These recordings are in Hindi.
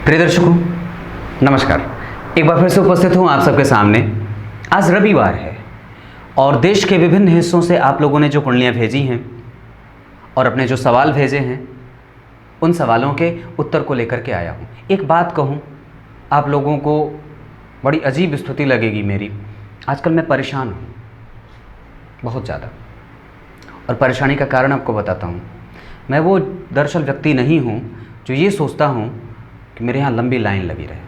प्रिय दर्शकों नमस्कार। एक बार फिर से उपस्थित हूँ आप सबके सामने। आज रविवार है और देश के विभिन्न हिस्सों से आप लोगों ने जो कुंडलियाँ भेजी हैं और अपने जो सवाल भेजे हैं उन सवालों के उत्तर को लेकर के आया हूँ। एक बात कहूँ, आप लोगों को बड़ी अजीब स्थिति लगेगी मेरी। आजकल मैं परेशान हूँ बहुत ज़्यादा, और परेशानी का कारण आपको बताता हूँ। मैं वो दरअसल व्यक्ति नहीं हूँ जो ये सोचता हूँ कि मेरे यहाँ लंबी लाइन लगी रहे,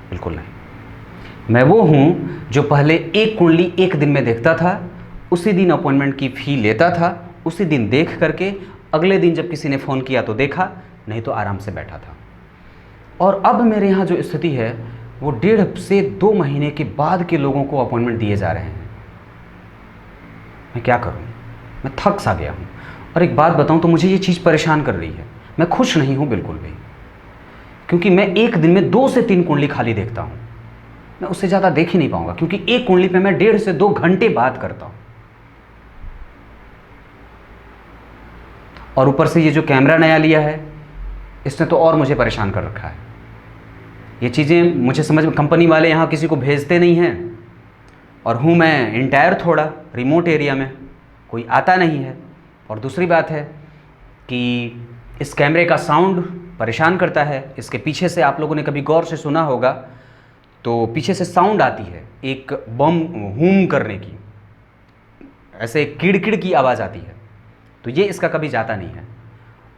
बिल्कुल नहीं। मैं वो हूँ जो पहले एक कुंडली एक दिन में देखता था, उसी दिन अपॉइंटमेंट की फ़ी लेता था, उसी दिन देख करके अगले दिन जब किसी ने फ़ोन किया तो देखा, नहीं तो आराम से बैठा था। और अब मेरे यहाँ जो स्थिति है वो 1.5 से 2 महीने के बाद के लोगों को अपॉइंटमेंट दिए जा रहे हैं। मैं क्या करूँ, मैं थक सा गया हूँ। और एक बात बताऊँ तो मुझे ये चीज़ परेशान कर रही है। मैं खुश नहीं हूँ बिल्कुल भी, क्योंकि मैं एक दिन में 2 से 3 कुंडली खाली देखता हूँ। मैं उससे ज़्यादा देख ही नहीं पाऊंगा, क्योंकि एक कुंडली पे मैं 1.5 से 2 घंटे बात करता हूँ। और ऊपर से ये जो कैमरा नया लिया है इसने तो और मुझे परेशान कर रखा है। ये चीज़ें मुझे समझ में, कंपनी वाले यहाँ किसी को भेजते नहीं हैं, और हूँ मैं इंटायर थोड़ा रिमोट एरिया में, कोई आता नहीं है। और दूसरी बात है कि इस कैमरे का साउंड परेशान करता है। इसके पीछे से आप लोगों ने कभी गौर से सुना होगा तो पीछे से साउंड आती है, एक बम हूम करने की, ऐसे किड़किड़ की आवाज़ आती है। तो ये इसका कभी जाता नहीं है।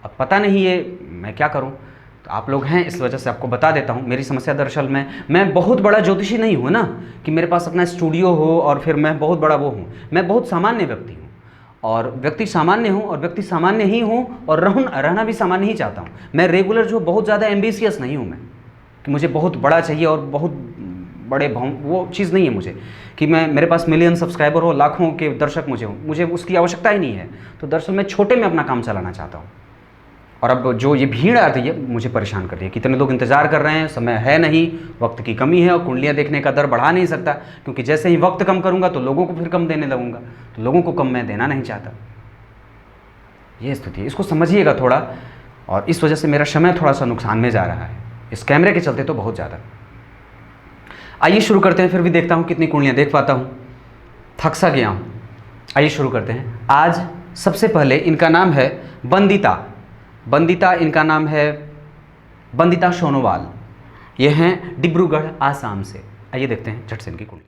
अब पता नहीं ये मैं क्या करूं, तो आप लोग हैं इस वजह से आपको बता देता हूं। मेरी समस्या दरअसल मैं बहुत बड़ा ज्योतिषी नहीं हूं ना, कि मेरे पास अपना स्टूडियो हो और फिर मैं बहुत बड़ा वो हूं। मैं बहुत सामान्य व्यक्ति हूं, और व्यक्ति सामान्य हूँ, और व्यक्ति सामान्य ही हूँ, और रहना भी सामान्य ही चाहता हूँ। मैं रेगुलर जो बहुत ज़्यादा एम्बिशियस नहीं हूँ मैं, कि मुझे बहुत बड़ा चाहिए और बहुत बड़े वो चीज़ नहीं है मुझे, कि मेरे पास मिलियन सब्सक्राइबर हो, लाखों के दर्शक मुझे उसकी आवश्यकता ही नहीं है। तो दरअसल मैं छोटे में अपना काम चलाना चाहता हूँ। और अब जो ये भीड़ आती है मुझे परेशान कर रही है। कितने लोग इंतज़ार कर रहे हैं, समय है नहीं, वक्त की कमी है, और कुंडलियाँ देखने का दर बढ़ा नहीं सकता, क्योंकि जैसे ही वक्त कम करूँगा तो लोगों को फिर कम देने लगूँगा, तो लोगों को कम मैं देना नहीं चाहता। ये स्थिति है, इसको समझिएगा थोड़ा। और इस वजह से मेरा समय थोड़ा सा नुकसान में जा रहा है, इस कैमरे के चलते तो बहुत ज़्यादा। आइए शुरू करते हैं, फिर भी देखता हूँ कितनी कुंडलियाँ देख पाता हूँ। थक सा गया हूँ। आइए शुरू करते हैं। आज सबसे पहले इनका नाम है बंदिता, इनका नाम है बंदिता सोनोवाल। ये हैं डिब्रूगढ़ आसाम से। आइए देखते हैं झट से इनकी कुंडली।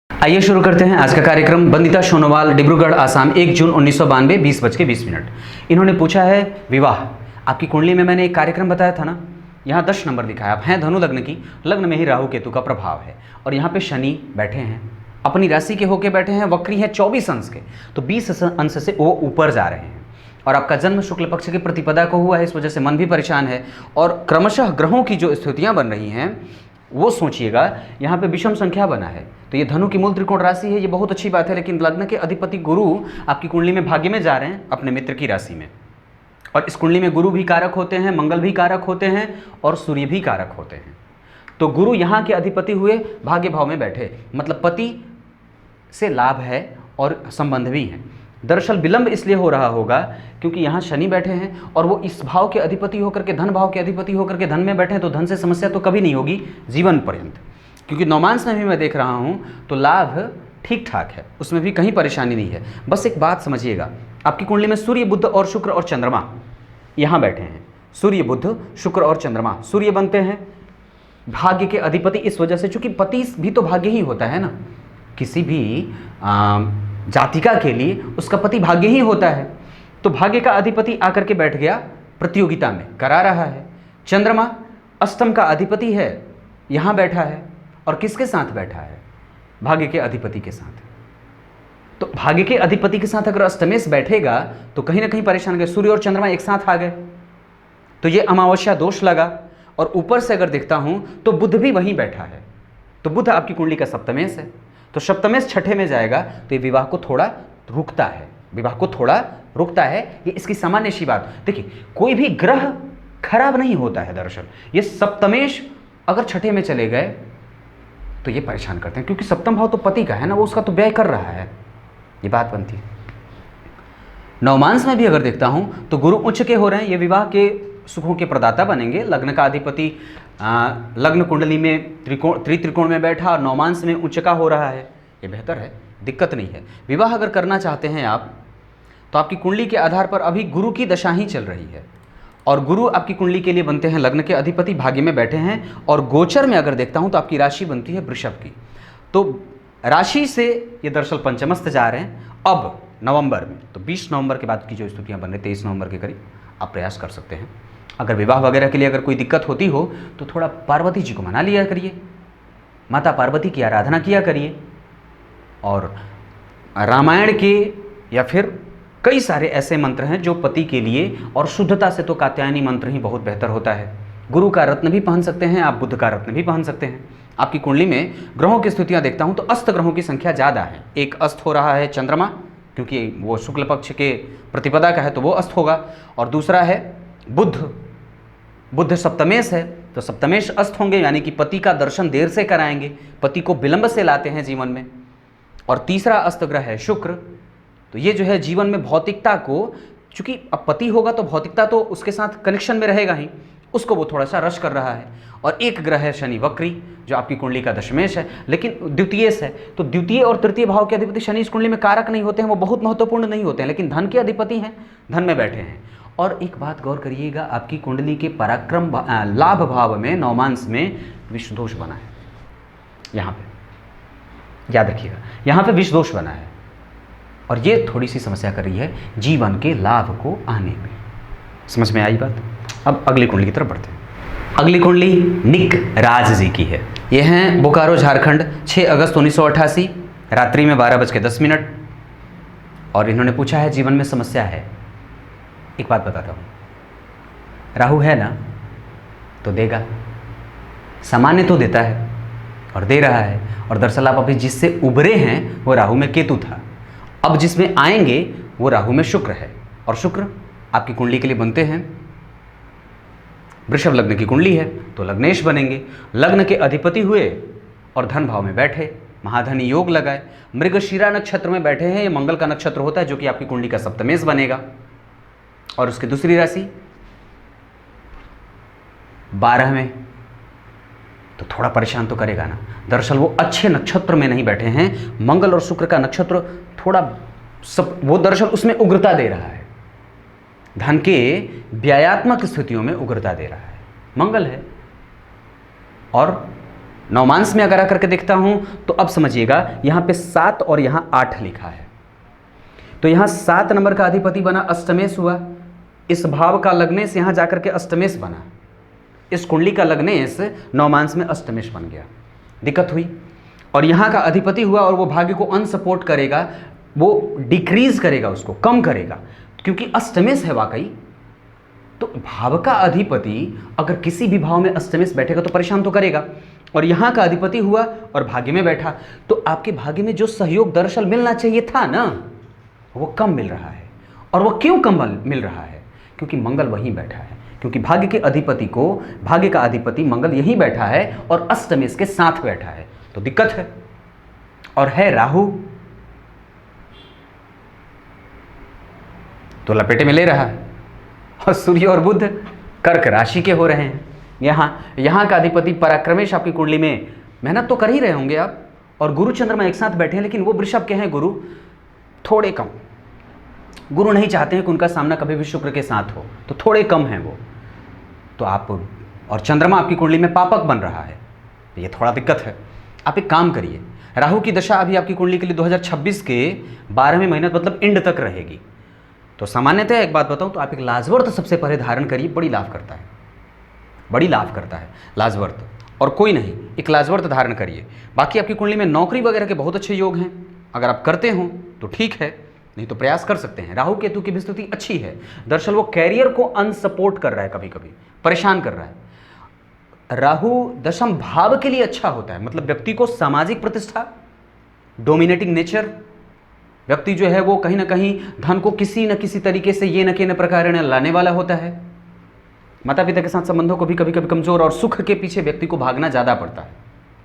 आइए शुरू करते हैं आज का कार्यक्रम। बंदिता सोनोवाल, डिब्रूगढ़ आसाम, 1 जून 1992, 20:20। इन्होंने पूछा है विवाह। आपकी कुंडली में मैंने एक कार्यक्रम बताया था ना, यहाँ 10 नंबर लिखा है। आप हैं धनु लग्न की, लग्न में ही राहु केतु का प्रभाव है, और यहाँ पे शनि बैठे हैं, अपनी राशि के होके बैठे हैं, वक्री है 24 अंश के, तो 20 अंश से वो ऊपर जा रहे हैं। और आपका जन्म शुक्ल पक्ष के प्रतिपदा को हुआ है, इस वजह से मन भी परेशान है। और क्रमशः ग्रहों की जो स्थितियाँ बन रही हैं वो सोचिएगा, यहाँ पे विषम संख्या बना है, तो ये धनु की मूल त्रिकोण राशि है, ये बहुत अच्छी बात है। लेकिन लग्न के अधिपति गुरु आपकी कुंडली में भाग्य में जा रहे हैं अपने मित्र की राशि में, और इस कुंडली में गुरु भी कारक होते हैं, मंगल भी कारक होते हैं, और सूर्य भी कारक होते हैं। तो गुरु यहाँ के अधिपति हुए, भाग्य भाव में बैठे, मतलब पति से लाभ है और संबंध भी हैं। दरअसल विलंब इसलिए हो रहा होगा क्योंकि यहाँ शनि बैठे हैं, और वो इस भाव के अधिपति होकर के, धन भाव के अधिपति होकर के धन में बैठे हैं, तो धन से समस्या तो कभी नहीं होगी जीवन पर्यंत। क्योंकि नौमांस में भी मैं देख रहा हूँ तो लाभ ठीक ठाक है, उसमें भी कहीं परेशानी नहीं है। बस एक बात समझिएगा, आपकी कुंडली में सूर्य, बुध और शुक्र और चंद्रमा यहाँ बैठे हैं। सूर्य, बुध, शुक्र और चंद्रमा। सूर्य बनते हैं भाग्य के अधिपति, इस वजह से चूंकि पति भी तो भाग्य ही होता है ना, किसी भी जातिका के लिए उसका पति भाग्य ही होता है। तो भाग्य का अधिपति आकर के बैठ गया, प्रतियोगिता में करा रहा है। चंद्रमा अष्टम का अधिपति है, यहाँ बैठा है, और किसके साथ बैठा है, भाग्य के अधिपति के साथ। तो भाग्य के अधिपति के साथ अगर अष्टमेश बैठेगा तो कहीं ना कहीं परेशान गए। सूर्य और चंद्रमा एक साथ आ गए तो ये अमावस्या दोष लगा। और ऊपर से अगर देखता हूं तो बुध भी वहीं बैठा है, तो बुध आपकी कुंडली का सप्तमेश है, तो सप्तमेश छठे में जाएगा, तो ये विवाह को थोड़ा रुकता है। ये इसकी सामान्य सी बात। देखिए, कोई भी ग्रह खराब नहीं होता है दरअसल। ये सप्तमेश अगर छठे में चले गए तो ये परेशान करते हैं, क्योंकि सप्तम भाव तो पति का है ना, वो उसका तो व्यय कर रहा है, ये बात बनती है। नवमांश में भी अगर देखता हूँ तो गुरु उच्च के हो रहे हैं, ये विवाह के सुखों के प्रदाता बनेंगे। लग्न का अधिपति लग्न कुंडली में त्रिकोण में बैठा और नवमांश में उच्च का हो रहा है, ये बेहतर है, दिक्कत नहीं है। विवाह अगर करना चाहते हैं आप, तो आपकी कुंडली के आधार पर अभी गुरु की दशा ही चल रही है, और गुरु आपकी कुंडली के लिए बनते हैं लग्न के अधिपति, भाग्य में बैठे हैं। और गोचर में अगर देखता हूं तो आपकी राशि बनती है वृषभ की, तो राशि से ये दरअसल पंचमस्थ जा रहे हैं अब नवंबर में। तो 20 नवंबर के बाद की जो स्थितियां बन रही, 23 नवंबर के करीब आप प्रयास कर सकते हैं। अगर विवाह वगैरह के लिए अगर कोई दिक्कत होती हो तो थोड़ा पार्वती जी को मना लिया करिए, माता पार्वती की आराधना किया करिए, और रामायण के या फिर कई सारे ऐसे मंत्र हैं जो पति के लिए, और शुद्धता से तो कात्यायनी मंत्र ही बहुत बेहतर होता है। गुरु का रत्न भी पहन सकते हैं आप, बुद्ध का रत्न भी पहन सकते हैं। आपकी कुंडली में ग्रहों की स्थितियां देखता हूं तो अस्त ग्रहों की संख्या ज़्यादा है। एक अस्त हो रहा है चंद्रमा, क्योंकि वो शुक्ल पक्ष के प्रतिपदा का है तो वो अस्त होगा, और दूसरा है बुध सप्तमेश है, तो सप्तमेश अस्त होंगे, यानी कि पति का दर्शन देर से कराएंगे, पति को विलंब से लाते हैं जीवन में। और तीसरा अस्त ग्रह है शुक्र, तो ये जो है जीवन में भौतिकता को, चूंकि अब पति होगा तो भौतिकता तो उसके साथ कनेक्शन में रहेगा ही, उसको वो थोड़ा सा रश कर रहा है। और एक ग्रह है शनि वक्री, जो आपकी कुंडली का दशमेश है, लेकिन द्वितीयेश है, तो द्वितीय और तृतीय भाव के अधिपति शनि इस कुंडली में कारक नहीं होते हैं, वो बहुत महत्वपूर्ण नहीं होते हैं, लेकिन धन के अधिपति हैं, धन में बैठे हैं। और एक बात गौर करिएगा, आपकी कुंडली के पराक्रम लाभ भाव में नवमांश में विष दोष बना है, यहाँ पे याद रखिएगा, यहाँ पे विष दोष बना है, और ये थोड़ी सी समस्या कर रही है जीवन के लाभ को आने में। समझ में आई बात? अब अगली कुंडली की तरफ बढ़ते हैं। अगली कुंडली निक राज जी की है। ये हैं बोकारो झारखंड, 6 अगस्त 1988 रात्रि में 12:10। और इन्होंने पूछा है जीवन में समस्या है। एक बात बताता हूँ, राहु है ना तो देगा, सामान्य तो देता है और दे रहा है। और दरअसल आप अभी जिससे उभरे हैं वो राहु में केतु था, अब जिसमें आएंगे वो राहु में शुक्र है। और शुक्र आपकी कुंडली के लिए बनते हैं, वृषभ लग्न की कुंडली है तो लग्नेश बनेंगे, लग्न के अधिपति हुए और धन भाव में बैठे, महाधनी योग लगाए। मृगशिरा नक्षत्र में बैठे हैं, ये मंगल का नक्षत्र होता है जो कि आपकी कुंडली का सप्तमेश बनेगा। और उसकी दूसरी राशि 12 में, तो थोड़ा परेशान तो करेगा ना। दरअसल वो अच्छे नक्षत्र में नहीं बैठे हैं, मंगल और शुक्र का नक्षत्र थोड़ा वो दरअसल उसमें उग्रता दे रहा है, धन के व्ययात्मक स्थितियों में उग्रता दे रहा है, मंगल है। और नवमांश में अगर आकर के देखता हूं तो अब समझिएगा, यहां पे 7 और यहां 8 लिखा है, तो यहां 7 नंबर का अधिपति बना अष्टमेश हुआ, इस भाव का लग्नेश यहां जाकर के अष्टमेश बना, इस कुंडली का लग्नेश नवमांश में अष्टमेश बन गया, दिक्कत हुई। और यहाँ का अधिपति हुआ और वो भाग्य को अनसपोर्ट करेगा, वो डिक्रीज करेगा, उसको कम करेगा, क्योंकि अष्टमेश है वाकई। तो भाव का अधिपति अगर किसी भी भाव में अष्टमेश बैठेगा तो परेशान तो करेगा। और यहाँ का अधिपति हुआ और भाग्य में बैठा, तो आपके भाग्य में जो सहयोग दरअसल मिलना चाहिए था ना, वो कम मिल रहा है। और वो क्यों कम मिल रहा है? क्योंकि मंगल वहीं बैठा है, क्योंकि भाग्य के अधिपति को, भाग्य का अधिपति मंगल यहीं बैठा है और अष्टमेश के साथ बैठा है, तो दिक्कत है। और है राहु, तो लपेटे में ले रहा है। और सूर्य और बुध कर्क राशि के हो रहे हैं। यहाँ का अधिपति पराक्रमेश आपकी कुंडली में मेहनत तो कर ही रहे होंगे आप, और गुरु चंद्रमा एक साथ बैठे हैं, लेकिन वो वृषभ के हैं गुरु, थोड़े कम। गुरु नहीं चाहते हैं कि उनका सामना कभी भी शुक्र के साथ हो, तो थोड़े कम हैं वो। तो आप, और चंद्रमा आपकी कुंडली में पापक बन रहा है, ये थोड़ा दिक्कत है। आप एक काम करिए, राहु की दशा अभी आपकी कुंडली के लिए 2026 के 12वें महीने मतलब एंड तक रहेगी। तो सामान्यतः एक बात बताऊं तो आप एक लाजवर्त सबसे पहले धारण करिए, बड़ी लाभ करता है, बड़ी लाभ करता है लाजवर्त। और कोई नहीं, एक लाजवर्त धारण करिए। बाकी आपकी कुंडली में नौकरी वगैरह के बहुत अच्छे योग हैं, अगर आप करते हो तो ठीक है, नहीं तो प्रयास कर सकते हैं। राहु केतु की भी स्थिति अच्छी है, दरअसल वो कैरियर को अनसपोर्ट कर रहा है, कभी कभी परेशान कर रहा है। राहु दशम भाव के लिए अच्छा होता है, मतलब व्यक्ति को सामाजिक प्रतिष्ठा, डोमिनेटिंग नेचर, व्यक्ति जो है वो कहीं ना कहीं धन को किसी न किसी तरीके से ये न के न प्रकार लाने वाला होता है। माता पिता के साथ संबंधों को भी कभी कभी कमजोर, और सुख के पीछे व्यक्ति को भागना ज़्यादा पड़ता है,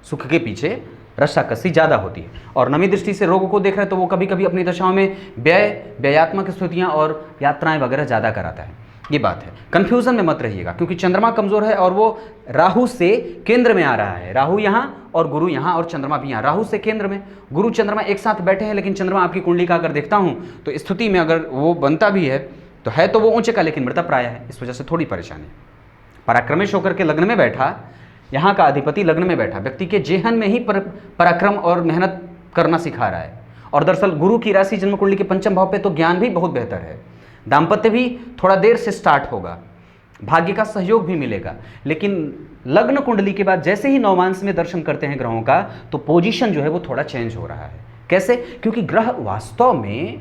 सुख के पीछे रस्साकसी ज़्यादा होती है। और नवी दृष्टि से रोग को देख रहे हैं तो वो कभी कभी अपनी दशाओं में व्ययात्मक स्थितियाँ और यात्राएं वगैरह ज़्यादा कराता है। ये बात है, कन्फ्यूज़न में मत रहिएगा, क्योंकि चंद्रमा कमज़ोर है और वो राहु से केंद्र में आ रहा है। राहु यहाँ और गुरु यहाँ और चंद्रमा भी यहाँ, राहु से केंद्र में, गुरु चंद्रमा एक साथ बैठे हैं। लेकिन चंद्रमा आपकी कुंडली का अगर देखता हूँ तो स्थिति में अगर वो बनता भी है तो वो ऊंचे का, लेकिन मृतप्राय है, इस वजह से थोड़ी परेशानी। पराक्रमेश होकर के लग्न में बैठा, यहाँ का अधिपति लग्न में बैठा, व्यक्ति के जेहन में ही पराक्रम और मेहनत करना सिखा रहा है। और दरअसल गुरु की राशि जन्म कुंडली के पंचम भाव पे तो ज्ञान भी बहुत बेहतर है, दाम्पत्य भी थोड़ा देर से स्टार्ट होगा, भाग्य का सहयोग भी मिलेगा। लेकिन लग्न कुंडली के बाद जैसे ही नवमांश में दर्शन करते हैं ग्रहों का, तो पोजीशन जो है वो थोड़ा चेंज हो रहा है। कैसे? क्योंकि ग्रह वास्तव में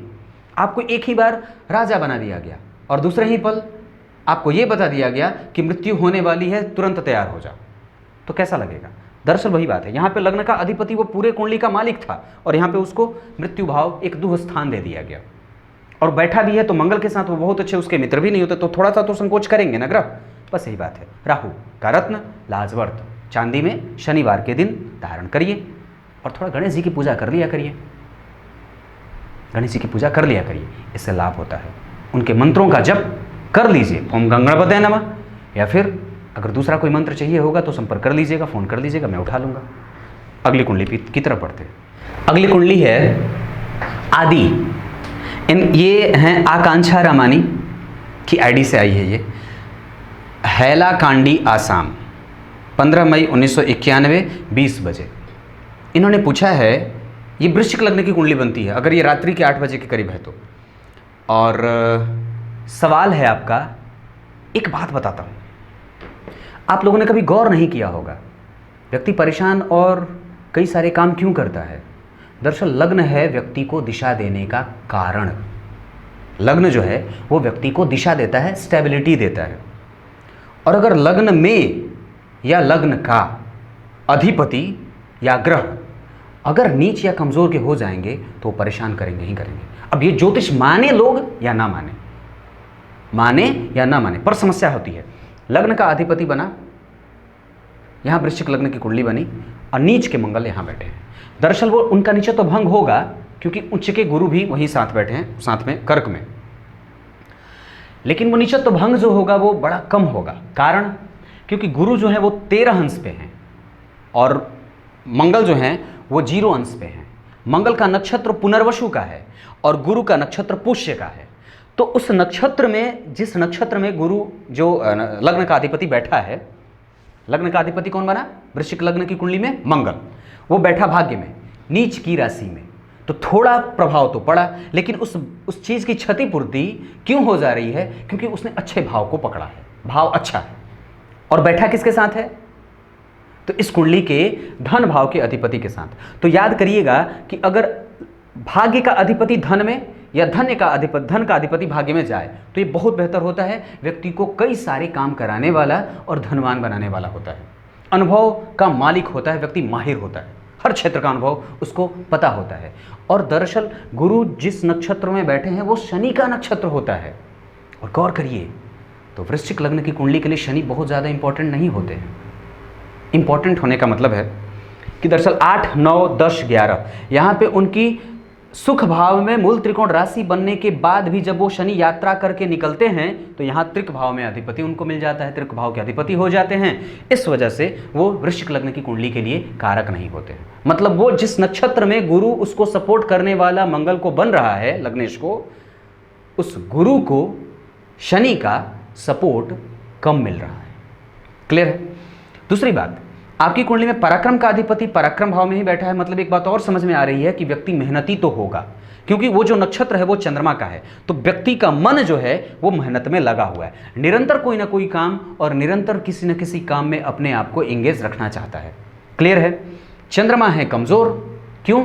आपको एक ही बार राजा बना दिया गया और दूसरे ही पल आपको ये बता दिया गया कि मृत्यु होने वाली है, तुरंत तैयार हो जाओ, तो कैसा लगेगा? दरअसल वही बात है, यहाँ पे लग्न का अधिपति वो पूरे कुंडली का मालिक था और यहाँ पे उसको मृत्यु भाव एक दुह स्थान दे दिया गया और बैठा भी है तो मंगल के साथ वो बहुत अच्छे, उसके मित्र भी नहीं होते तो थोड़ा सा तो संकोच करेंगे ना ग्रह। बस यही बात है। राहु का रत्न लाजवर्त चांदी में शनिवार के दिन धारण करिए और थोड़ा गणेश जी की पूजा कर लिया करिए, गणेश जी की पूजा कर लिया करिए, इससे लाभ होता है। उनके मंत्रों का जप कर लीजिए, ओम गणपतये नमः, या फिर अगर दूसरा कोई मंत्र चाहिए होगा तो संपर्क कर लीजिएगा, फ़ोन कर लीजिएगा, मैं उठा लूँगा। अगली कुंडली की तरफ बढ़ते हैं। अगली कुंडली है आदि। ये हैं आकांक्षा रामानी की आईडी से आई है, ये हैलाकांडी आसाम, 15 मई 1991 20 बजे। इन्होंने पूछा है, ये वृश्चिक लग्न की कुंडली बनती है अगर ये रात्रि के 8 बजे के करीब है तो। और सवाल है आपका, एक बात बताता हूँ, आप लोगों ने कभी गौर नहीं किया होगा व्यक्ति परेशान और कई सारे काम क्यों करता है? दरअसल लग्न है व्यक्ति को दिशा देने का कारण। लग्न जो है वो व्यक्ति को दिशा देता है, स्टेबिलिटी देता है। और अगर लग्न में या लग्न का अधिपति या ग्रह अगर नीच या कमज़ोर के हो जाएंगे तो परेशान करेंगे ही करेंगे। अब ये ज्योतिष माने लोग या ना माने, माने या ना माने, पर समस्या होती है। लग्न का अधिपति बना, यहाँ वृश्चिक लग्न की कुंडली बनी और नीच के मंगल यहाँ बैठे हैं। दरअसल वो उनका नीचा तो भंग होगा क्योंकि उच्च के गुरु भी वहीं साथ बैठे हैं, साथ में कर्क में, लेकिन वो नीचा तो भंग जो होगा वो बड़ा कम होगा। कारण क्योंकि गुरु जो है वो 13 अंश पे हैं और मंगल जो है वो 0 अंश पे हैं। मंगल का नक्षत्र पुनर्वसु का है और गुरु का नक्षत्र पुष्य का है। तो उस नक्षत्र में, जिस नक्षत्र में गुरु जो लग्न का अधिपति बैठा है, लग्न का अधिपति कौन बना? वृश्चिक लग्न की कुंडली में मंगल, वो बैठा भाग्य में, नीच की राशि में, तो थोड़ा प्रभाव तो पड़ा, लेकिन उस चीज़ की क्षतिपूर्ति क्यों हो जा रही है? क्योंकि उसने अच्छे भाव को पकड़ा है, भाव अच्छा है। और बैठा किसके साथ है? तो इस कुंडली के धन भाव के अधिपति के साथ। तो याद करिएगा कि अगर भाग्य का अधिपति धन में या धन का अधिपति भाग्य में जाए तो ये बहुत बेहतर होता है। व्यक्ति को कई सारे काम कराने वाला और धनवान बनाने वाला होता है, अनुभव का मालिक होता है, व्यक्ति माहिर होता है, हर क्षेत्र का अनुभव उसको पता होता है। और दरअसल गुरु जिस नक्षत्र में बैठे हैं वो शनि का नक्षत्र होता है। और गौर करिए तो वृश्चिक लग्न की कुंडली के लिए शनि बहुत ज़्यादा इंपॉर्टेंट नहीं होते हैं। इंपॉर्टेंट होने का मतलब है कि दरअसल 8, 9, 10, 11 यहाँ पे उनकी सुख भाव में मूल त्रिकोण राशि बनने के बाद भी जब वो शनि यात्रा करके निकलते हैं तो यहाँ त्रिक भाव में अधिपति उनको मिल जाता है, त्रिक भाव के अधिपति हो जाते हैं। इस वजह से वो वृश्चिक लग्न की कुंडली के लिए कारक नहीं होते हैं। मतलब वो जिस नक्षत्र में गुरु उसको सपोर्ट करने वाला मंगल को बन रहा है, लग्नेश को, उस गुरु को शनि का सपोर्ट कम मिल रहा है। क्लियर है? दूसरी बात, आपकी कुंडली में पराक्रम का अधिपति पराक्रम भाव में ही बैठा है। मतलब एक बात और समझ में आ रही है कि व्यक्ति मेहनती तो होगा, क्योंकि वो जो नक्षत्र है वो चंद्रमा का है। तो व्यक्ति का मन जो है वो मेहनत में लगा हुआ है, निरंतर कोई ना कोई काम और निरंतर किसी न किसी काम में अपने आप को एंगेज रखना चाहता है। क्लियर है? चंद्रमा है कमजोर, क्यों?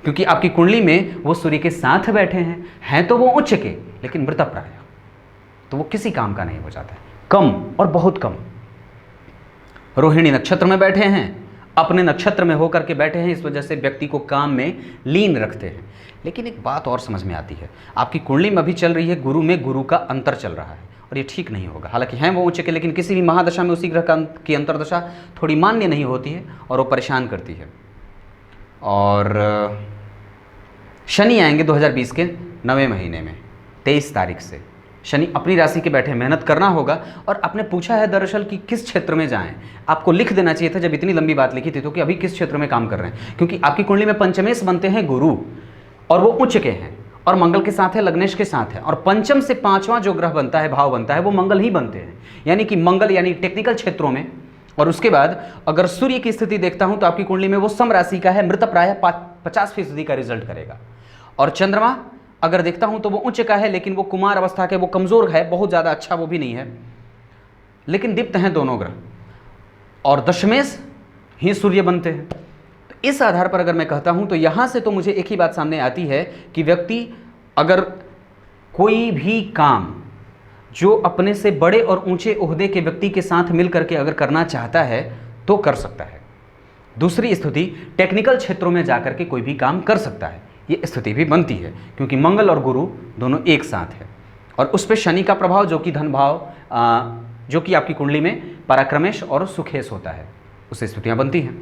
क्योंकि आपकी कुंडली में वो सूर्य के साथ बैठे हैं तो वो उच्च के, लेकिन मृतप्राय, तो वो किसी काम का नहीं हो जाता है, कम और बहुत कम। रोहिणी नक्षत्र में बैठे हैं, अपने नक्षत्र में होकर के बैठे हैं, इस वजह से व्यक्ति को काम में लीन रखते हैं। लेकिन एक बात और समझ में आती है, आपकी कुंडली में अभी चल रही है गुरु में गुरु का अंतर चल रहा है और ये ठीक नहीं होगा। हालांकि हैं वो उच्च के, लेकिन किसी भी महादशा में उसी ग्रह की अंतर्दशा थोड़ी मान्य नहीं होती है और वो परेशान करती है। और शनि आएंगे 2020 के 9वें महीने में 23 तारीख से। शनि अपनी राशि के बैठे, मेहनत करना होगा। और आपने पूछा है दरअसल कि किस क्षेत्र में जाएं, आपको लिख देना चाहिए था जब इतनी लंबी बात लिखी थी तो, कि अभी किस क्षेत्र में काम कर रहे हैं, क्योंकि आपकी कुंडली में पंचमेश बनते हैं गुरु और वो उच्च के हैं और मंगल के साथ है, लग्नेश के साथ है। और पंचम से पांचवां जो ग्रह बनता है, भाव बनता है, वो मंगल ही बनते हैं, यानी कि मंगल यानी टेक्निकल क्षेत्रों में। और उसके बाद अगर सूर्य की स्थिति देखता हूं तो आपकी कुंडली में वो सम राशि का है, मृत प्राय 50% का रिजल्ट करेगा। और चंद्रमा अगर देखता हूं तो वो उच्च का है, लेकिन वो कुमार अवस्था के, वो कमजोर है, बहुत ज़्यादा अच्छा वो भी नहीं है, लेकिन दीप्त हैं दोनों ग्रह। और दशमेश ही सूर्य बनते हैं। तो इस आधार पर अगर मैं कहता हूं तो यहां से तो मुझे एक ही बात सामने आती है कि व्यक्ति अगर कोई भी काम जो अपने से बड़े और ऊंचे ओहदे के व्यक्ति के साथ मिल करके अगर करना चाहता है तो कर सकता है। दूसरी स्थिति, टेक्निकल क्षेत्रों में जाकर के कोई भी काम कर सकता है, ये स्थिति भी बनती है, क्योंकि मंगल और गुरु दोनों एक साथ है। और उस पर शनि का प्रभाव जो कि धन भाव, जो कि आपकी कुंडली में पराक्रमेश और सुखेश होता है, उससे स्थितियाँ बनती हैं।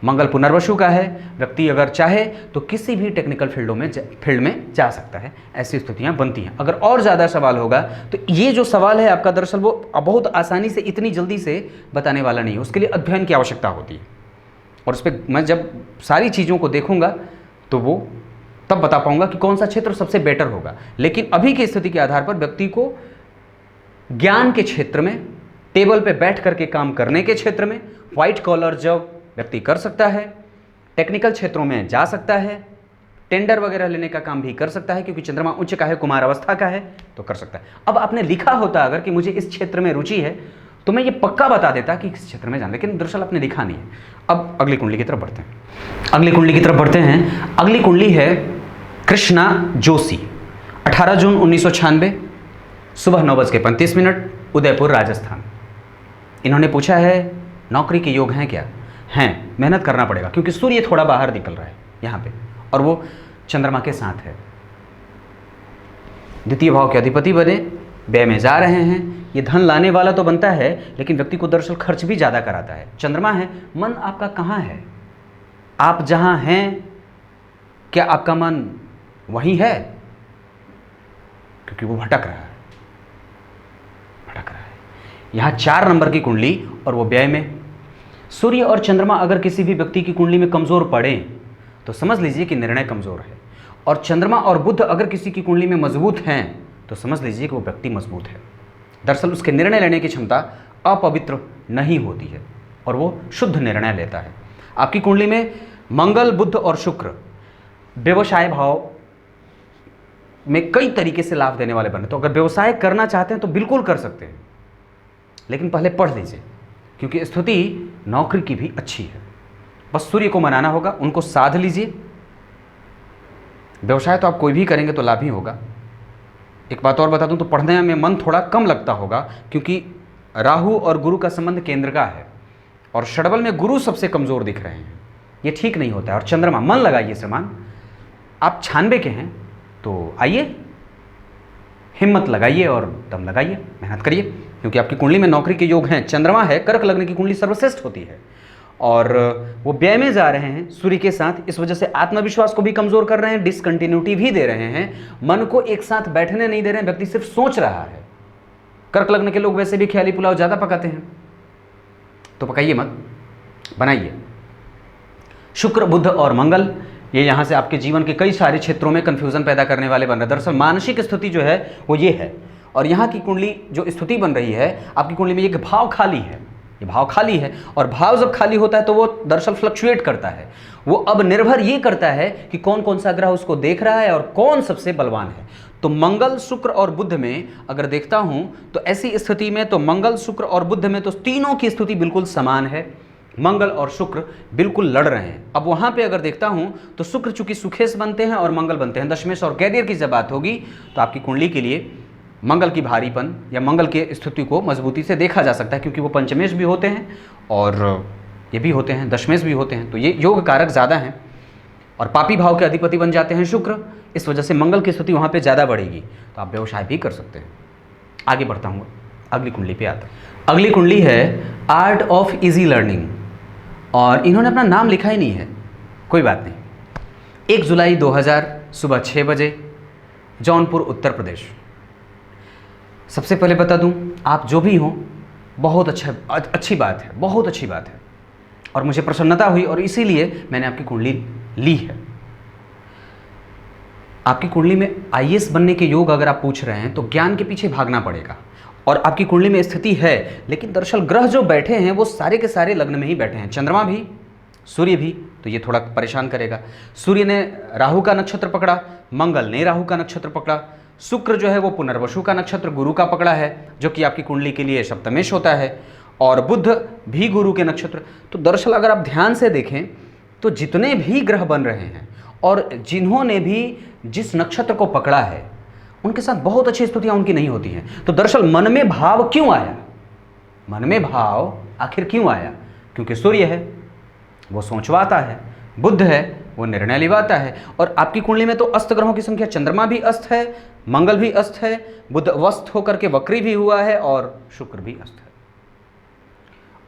मंगल पुनर्वसु का है, व्यक्ति अगर चाहे तो किसी भी टेक्निकल फील्ड में जा सकता है, ऐसी स्थितियाँ बनती हैं। अगर और ज़्यादा सवाल होगा तो ये जो सवाल है आपका, दरअसल वो बहुत आसानी से इतनी जल्दी से बताने वाला नहीं है, उसके लिए अध्ययन की आवश्यकता होती है। और उस पर मैं जब सारी चीज़ों को देखूंगा तो वो तब बता पाऊंगा कि कौन सा क्षेत्र सबसे बेटर होगा। लेकिन अभी की स्थिति के आधार पर व्यक्ति को ज्ञान के क्षेत्र में, टेबल पे बैठ करके काम करने के क्षेत्र में, व्हाइट कॉलर जॉब व्यक्ति कर सकता है, टेक्निकल क्षेत्रों में जा सकता है, टेंडर वगैरह लेने का काम भी कर सकता है, क्योंकि चंद्रमा उच्च का है, कुमार अवस्था का है, तो कर सकता है। अब आपने लिखा होता अगर कि मुझे इस क्षेत्र में रुचि है तो मैं ये पक्का बता देता कि इस क्षेत्र में जाना, लेकिन दरअसल आपने लिखा नहीं है। अब अगली कुंडली की तरफ बढ़ते हैं। अगली कुंडली है कृष्णा जोशी, 18 जून 1996, सुबह 9:35, उदयपुर, राजस्थान। इन्होंने पूछा है नौकरी के योग हैं क्या? हैं, मेहनत करना पड़ेगा, क्योंकि सूर्य थोड़ा बाहर निकल रहा है यहाँ पे और वो चंद्रमा के साथ है। द्वितीय भाव के अधिपति बने, व्यय में जा रहे हैं। ये धन लाने वाला तो बनता है, लेकिन व्यक्ति को दरअसल खर्च भी ज़्यादा कराता है। चंद्रमा है, मन आपका कहाँ है? आप जहाँ हैं क्या आपका मन वहीं है? क्योंकि वो भटक रहा है। यहाँ 4 नंबर की कुंडली और वो व्यय में। सूर्य और चंद्रमा अगर किसी भी व्यक्ति की कुंडली में कमज़ोर पड़े तो समझ लीजिए कि निर्णय कमज़ोर है। और चंद्रमा और बुध अगर किसी की कुंडली में मजबूत हैं तो समझ लीजिए कि वो व्यक्ति मजबूत है। दरअसल उसके निर्णय लेने की क्षमता अपवित्र नहीं होती है और वो शुद्ध निर्णय लेता है। आपकी कुंडली में मंगल, बुध और शुक्र व्यवसाय भाव में कई तरीके से लाभ देने वाले बने। तो अगर व्यवसाय करना चाहते हैं तो बिल्कुल कर सकते हैं, लेकिन पहले पढ़ लीजिए, क्योंकि स्थिति नौकरी की भी अच्छी है। बस सूर्य को मनाना होगा, उनको साध लीजिए। व्यवसाय तो आप कोई भी करेंगे तो लाभ ही होगा। एक बात और बता दूं तो पढ़ने में मन थोड़ा कम लगता होगा, क्योंकि राहु और गुरु का संबंध केंद्र का है और षडबल में गुरु सबसे कमज़ोर दिख रहे हैं। ये ठीक नहीं होता है। और चंद्रमा, मन लगाइए श्रीमान, आप 96 के हैं तो आइए, हिम्मत लगाइए और दम लगाइए, मेहनत करिए, क्योंकि आपकी कुंडली में नौकरी के योग हैं। चंद्रमा है, कर्क लग्न की कुंडली सर्वश्रेष्ठ होती है और वो व्यय में जा रहे हैं सूर्य के साथ। इस वजह से आत्मविश्वास को भी कमज़ोर कर रहे हैं, डिसकंटिन्यूटी भी दे रहे हैं, मन को एक साथ बैठने नहीं दे रहे हैं, व्यक्ति सिर्फ सोच रहा है। कर्क लग्न के लोग वैसे भी ख्याली पुलाव ज़्यादा पकाते हैं, तो पकाइए मत, बनाइए। शुक्र, बुध और मंगल ये यहाँ से आपके जीवन के कई सारे क्षेत्रों में कन्फ्यूज़न पैदा करने वाले बन रहे हैं। दरअसल मानसिक स्थिति जो है वो ये है। और यहाँ की कुंडली जो स्थिति बन रही है, आपकी कुंडली में एक भाव खाली है, ये भाव खाली है। और भाव जब खाली होता है तो वो दरअसल फ्लक्चुएट करता है। वो अब निर्भर ये करता है कि कौन कौन सा ग्रह उसको देख रहा है और कौन सबसे बलवान है। तो मंगल, शुक्र और बुध में अगर देखता हूं तो ऐसी स्थिति में तो मंगल, शुक्र और बुध में तो तीनों की स्थिति बिल्कुल समान है। मंगल और शुक्र बिल्कुल लड़ रहे हैं। अब वहां पे अगर देखता हूं तो शुक्र चूंकि सुखेश बनते हैं और मंगल बनते हैं दशमेश, और कैरियर की जब बात होगी तो आपकी कुंडली के लिए मंगल की भारीपन या मंगल की स्थिति को मजबूती से देखा जा सकता है, क्योंकि वो पंचमेश भी होते हैं और ये भी होते हैं, दशमेश भी होते हैं। तो ये योग कारक ज़्यादा हैं और पापी भाव के अधिपति बन जाते हैं शुक्र। इस वजह से मंगल की स्थिति वहाँ पे ज़्यादा बढ़ेगी, तो आप व्यवसाय भी कर सकते हैं। आगे बढ़ता हूँ, अगली कुंडली पे आता हूँ। अगली कुंडली है आर्ट ऑफ इजी लर्निंग, और इन्होंने अपना नाम लिखा ही नहीं है, कोई बात नहीं। 1 जुलाई 2000 सुबह 6 बजे, जौनपुर उत्तर प्रदेश। सबसे पहले बता दूं, आप जो भी हों, बहुत अच्छी बात है, बहुत अच्छी बात है, और मुझे प्रसन्नता हुई और इसीलिए मैंने आपकी कुंडली ली है। आपकी कुंडली में आईएएस बनने के योग अगर आप पूछ रहे हैं तो ज्ञान के पीछे भागना पड़ेगा, और आपकी कुंडली में स्थिति है, लेकिन दरअसल ग्रह जो बैठे हैं वो सारे के सारे लग्न में ही बैठे हैं, चंद्रमा भी, सूर्य भी, तो ये थोड़ा परेशान करेगा। सूर्य ने राहु का नक्षत्र पकड़ा, मंगल ने राहु का नक्षत्र पकड़ा, शुक्र जो है वो पुनर्वसु का नक्षत्र गुरु का पकड़ा है, जो कि आपकी कुंडली के लिए सप्तमेश होता है, और बुध भी गुरु के नक्षत्र। तो दरअसल अगर आप ध्यान से देखें तो जितने भी ग्रह बन रहे हैं और जिन्होंने भी जिस नक्षत्र को पकड़ा है उनके साथ बहुत अच्छी स्थितियां उनकी नहीं होती हैं। तो दरअसल मन में भाव क्यों आया, मन में भाव आखिर क्यों आया? क्योंकि सूर्य है वो सोचवाता है, बुध है वो निर्णय लिवाता है, और आपकी कुंडली में तो अस्त ग्रहों की संख्या, चंद्रमा भी अस्त है, मंगल भी अस्त है, बुध अवस्थ होकर के वक्री भी हुआ है, और शुक्र भी अस्त है।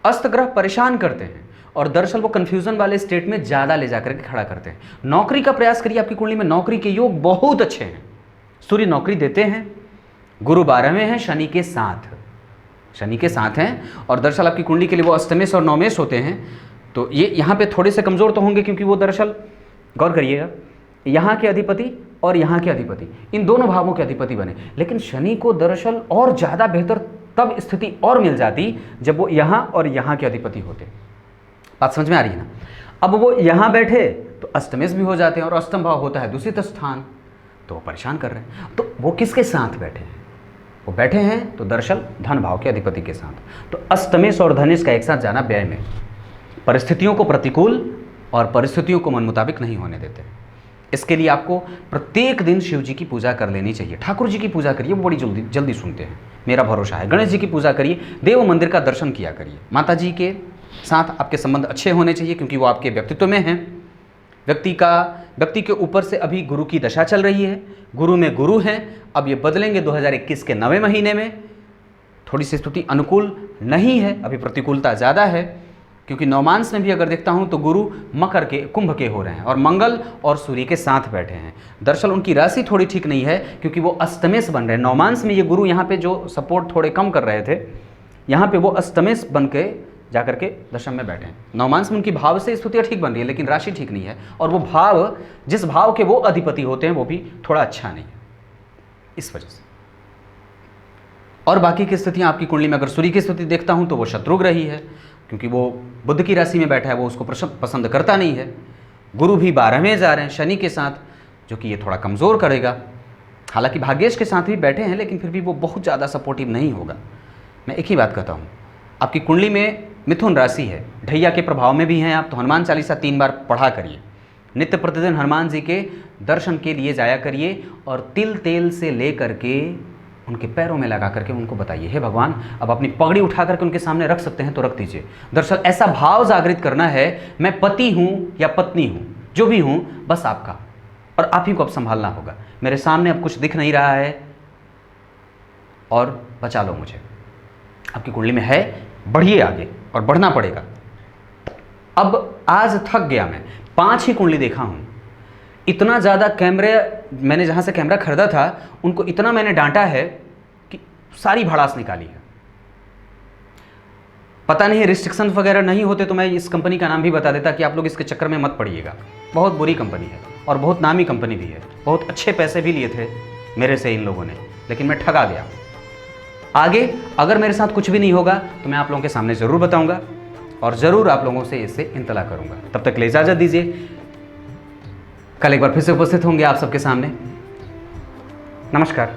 अस्त ग्रह परेशान करते हैं और दरअसल वो कंफ्यूजन वाले स्टेट में ज़्यादा ले जाकर के खड़ा करते हैं। नौकरी का प्रयास करिए, आपकी कुंडली में नौकरी के योग बहुत अच्छे हैं, सूर्य नौकरी देते हैं, गुरु 12वें हैं, शनि के साथ हैं, और दरअसल आपकी कुंडली के लिए वो अष्टमेश और नवमेश होते हैं। तो ये यहाँ पे थोड़े से कमज़ोर तो होंगे, क्योंकि वो दरअसल गौर करिएगा, यहाँ के अधिपति और यहाँ के अधिपति, इन दोनों भावों के अधिपति बने, लेकिन शनि को दरअसल और ज़्यादा बेहतर तब स्थिति और मिल जाती जब वो यहाँ और यहाँ के अधिपति होते। बात समझ में आ रही है ना? अब वो यहाँ बैठे तो अष्टमेश भी हो जाते हैं, और अष्टम भाव होता है दूषित स्थान, तो वो परेशान कर रहे हैं। तो वो किसके साथ बैठे हैं? वो बैठे हैं तो दरअसल धन भाव के अधिपति के साथ। तो अष्टमेश और धनेश का एक साथ जाना व्यय में परिस्थितियों को प्रतिकूल और परिस्थितियों को मन मुताबिक नहीं होने देते। इसके लिए आपको प्रत्येक दिन शिव जी की पूजा कर लेनी चाहिए, ठाकुर जी की पूजा करिए, वो बड़ी जल्दी सुनते हैं, मेरा भरोसा है। गणेश जी की पूजा करिए, देव मंदिर का दर्शन किया करिए, माता जी के साथ आपके संबंध अच्छे होने चाहिए, क्योंकि वो आपके व्यक्तित्व में हैं। व्यक्ति के ऊपर से अभी गुरु की दशा चल रही है, गुरु में गुरु हैं, अब ये बदलेंगे 2021 के 9वें महीने में। थोड़ी सी स्थिति अनुकूल नहीं है, अभी प्रतिकूलता ज़्यादा है, क्योंकि नवमांश में भी अगर देखता हूं तो गुरु मकर के, कुंभ के हो रहे हैं, और मंगल और सूर्य के साथ बैठे हैं। दरअसल उनकी राशि थोड़ी ठीक नहीं है, क्योंकि वो अष्टमेश बन रहे हैं। नवमांश में ये गुरु यहाँ पे जो सपोर्ट थोड़े कम कर रहे थे, यहाँ पे वो अष्टमेश बन के जाकर के दशम में बैठे हैं। नवमांश में उनकी भाव से स्थितियाँ ठीक बन रही है, लेकिन राशि ठीक नहीं है, और वो भाव जिस भाव के वो अधिपति होते हैं वो भी थोड़ा अच्छा नहीं है, इस वजह से। और बाकी की स्थितियाँ आपकी कुंडली में अगर सूर्य की स्थिति देखता हूँ तो वो शत्रुग्रह ही है, क्योंकि वो बुध की राशि में बैठा है, वो उसको पसंद करता नहीं है। गुरु भी 12वें जा रहे हैं शनि के साथ, जो कि ये थोड़ा कमज़ोर करेगा। हालांकि भाग्येश के साथ भी बैठे हैं, लेकिन फिर भी वो बहुत ज़्यादा सपोर्टिव नहीं होगा। मैं एक ही बात कहता हूँ, आपकी कुंडली में मिथुन राशि है, ढैया के प्रभाव में भी हैं आप, तो हनुमान चालीसा 3 बार पढ़ा करिए। नित्य प्रतिदिन हनुमान जी के दर्शन के लिए जाया करिए, और तिल तेल से ले करके उनके पैरों में लगा करके उनको बताइए, हे भगवान, अब अपनी पगड़ी उठा करके उनके सामने रख सकते हैं तो रख दीजिए। दरअसल ऐसा भाव जागृत करना है, मैं पति हूँ या पत्नी हूँ, जो भी हूँ, बस आपका, और आप ही को अब संभालना होगा। मेरे सामने अब कुछ दिख नहीं रहा है और बचा लो मुझे। आपकी कुंडली में है, बढ़िए आगे, और बढ़ना पड़ेगा। अब आज थक गया मैं, 5 ही कुंडली देखा हूँ, इतना ज़्यादा कैमरे, मैंने जहाँ से कैमरा खरीदा था उनको इतना मैंने डांटा है कि सारी भड़ास निकाली है। पता नहीं रिस्ट्रिक्शन वगैरह नहीं होते तो मैं इस कंपनी का नाम भी बता देता कि आप लोग इसके चक्कर में मत पड़िएगा। बहुत बुरी कंपनी है, और बहुत नामी कंपनी भी है, बहुत अच्छे पैसे भी लिए थे मेरे से इन लोगों ने, लेकिन मैं ठगा गया। आगे अगर मेरे साथ कुछ भी नहीं होगा तो मैं आप लोगों के सामने ज़रूर बताऊँगा, और ज़रूर आप लोगों से इससे इंतला करूँगा। तब तक के लिए इजाज़त दीजिए, कल एक बार फिर से उपस्थित होंगे आप सबके सामने। नमस्कार।